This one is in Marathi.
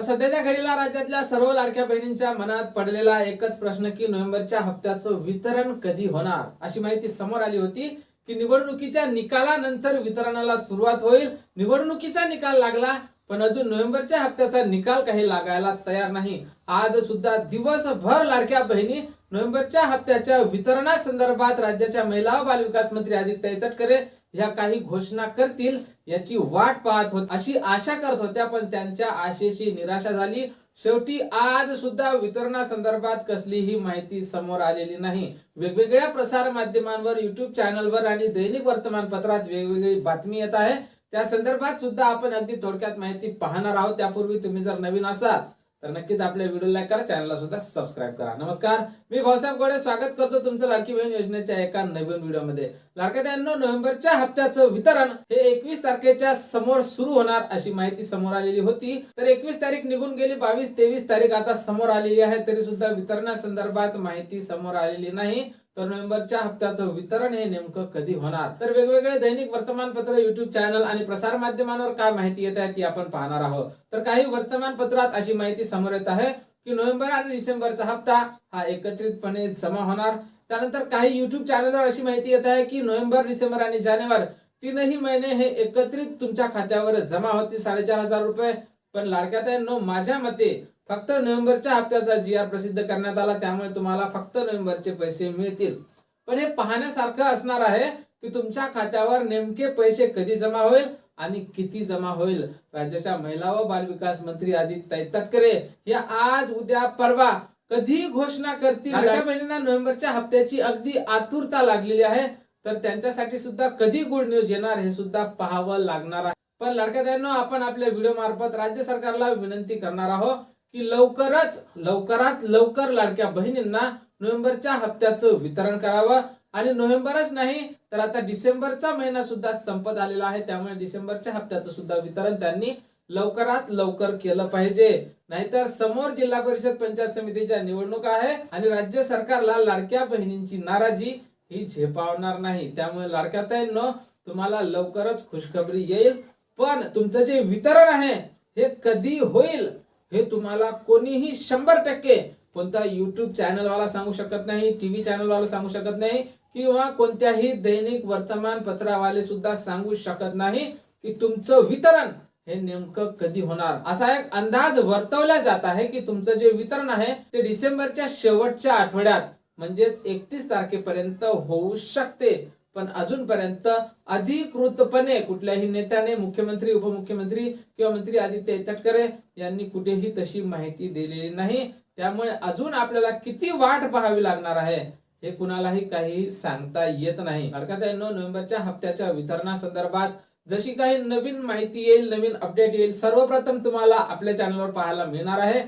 सध्याच्या घडीला राज्यातल्या सर्व लाडक्या बहिणींच्या मनात पडलेला एकच प्रश्न की नोव्हेंबरच्या हप्त्याचं वितरण कधी होणार अशी माहिती समोर आली होती की निवडणुकीच्या निकालानंतर वितरणाला सुरुवात होईल. निवडणुकीचा निकाल लागला पण अजून नोव्हेंबरच्या हप्त्याचा निकाल काही लागायला तयार नाही. आज सुद्धा दिवसभर लाडक्या बहिणी नोव्हेंबरच्या हप्त्याच्या वितरणासंदर्भात राज्याच्या महिला व बालविकास मंत्री आदित्य तटकरे ह्या काही घोषणा करतील याची वाट पाहत होत, अशी आशा करत होत्या. पण त्यांच्या आशेची निराशा झाली. शेवटी आज सुद्धा वितरणासंदर्भात कसलीही माहिती समोर आलेली नाही. वेगवेगळ्या प्रसार माध्यमांवर, युट्यूब चॅनलवर आणि दैनिक वर्तमानपत्रात वेगवेगळी बातमी येत आहे. त्या संदर्भात सुद्धा आपण अगदी थोडक्यात माहिती पाहणार आहोत. त्यापूर्वी तुम्ही जर नवीन असाल तर नक्कीच आपल्या व्हिडिओ लाईक करा, चॅनलला सुद्धा सबस्क्राईब करा. नमस्कार, मी भाऊसाहेब गोडे स्वागत करतो तुमचं लाडकी बहीण योजनेच्या एका नवीन व्हिडिओमध्ये. लाडक्या बहिणींनो, नोव्हेंबरच्या हप्त्याचं वितरण हे 21 तारखेच्या समोर सुरू होणार अशी माहिती समोर आलेली होती. तर 21 तारीख निघून गेली, 22-23 तारीख आता समोर आलेली आहे. तरी सुद्धा वितरणासंदर्भात माहिती समोर आलेली नाही. तर नोव्हेंबरच्या हप्त्याचं वितरण हे नेमकं कधी होणार, तर वेगवेगळे दैनिक वर्तमानपत्र, युट्यूब चॅनल आणि प्रसार माध्यमांवर काय माहिती येत आहे ती आपण पाहणार आहोत. तर काही वर्तमानपत्रात अशी माहिती समोर येत आहे की नोव्हेंबर आणि डिसेंबरचा हप्ता हा एकत्रितपणे जमा होणार. त्यानंतर काही युट्यूब चॅनलवर अशी माहिती येत आहे की नोव्हेंबर, डिसेंबर आणि जानेवारी तीनही महिने हे एकत्रित तुमच्या खात्यावर जमा होतील 4,500 रुपये. पण लाडक्या बहिणींनो, माझ्या मते फक्त नोव्हेंबरच्या हप्त्याचा GR प्रसिद्ध करण्यात आला, त्यामुळे तुम्हाला फक्त नोव्हेंबरचे पैसे मिळतील. पण हे पाहण्यासारखं असणार आहे की तुमच्या खात्यावर नेमके पैसे कधी जमा होईल आणि किती जमा होईल. राज्याच्या महिला व बालविकास मंत्री आदित्य तटकरे या आज, उद्या, परवा कधी घोषणा करतील. लाडक्या बहिणींना नोव्हेंबरच्या हप्त्याची अगदी आतुरता लागलेली आहे. तर त्यांच्यासाठी सुद्धा कधी गुड न्यूज येणार हे सुद्धा पाहावं लागणार आहे. पण लाडक्या बहिणींनो, आपण आपल्या व्हिडिओ मार्फत राज्य सरकारला विनंती करणार आहोत की लवकरात लवकर लाडक्या बहिणींना नोव्हेंबरच्या हप्त्याचं वितरण करावं. आणि नोव्हेंबरच नाही तर आता डिसेंबरचा महिना सुद्धा संपत आलेला आहे, त्यामुळे डिसेंबरच्या हप्त्याचं सुद्धा वितरण त्यांनी लवकरात लवकर केलं पाहिजे. नाहीतर समोर जिल्हा परिषद पंचायत समितीच्या निवडणुका आहे आणि राज्य सरकारला लाडक्या बहिणींची नाराजी ही झेपावणार नाही. त्यामुळे लाडक्या बहिणींनो, तुम्हाला लवकरच खुशखबरी येईल. पण तुमचं जे वितरण आहे हे कधी होईल हे तुम्हाला कोणीही 100% कोणता युट्यूब चॅनल वाला सांगू शकत नाही, टीव्ही चॅनल वाला सांगू शकत नाही, किंवा कोणत्याही दैनिक वर्तमानपत्रावाले सुद्धा सांगू शकत नाही की तुमचं वितरण हे नेमकं कधी होणार. असा एक अंदाज वर्तवला जात आहे की तुमचं जे वितरण आहे ते डिसेंबरच्या शेवटच्या आठवड्यात म्हणजेच 31 तारखेपर्यंत होऊ शकते. पण अजूनपर्यंत अधिकृतपणे कुठल्याही नेत्याने, मुख्यमंत्री, उपमुख्यमंत्री किंवा मंत्री आदित्य तटकरे यांनी कुठेही तशी माहिती दिलेली नाही. त्यामुळे अजून आपल्याला किती वाट पाहावी लागणार आहे हे कुणालाही काही सांगता येत नाही. लाडक्या बहिणींनो, नोव्हेंबरच्या हप्त्याच्या वितरणासंदर्भात जशी काही नवीन माहिती येईल, नवीन अपडेट येईल, सर्वप्रथम तुम्हाला आपल्या चॅनलवर पाहायला मिळणार आहे.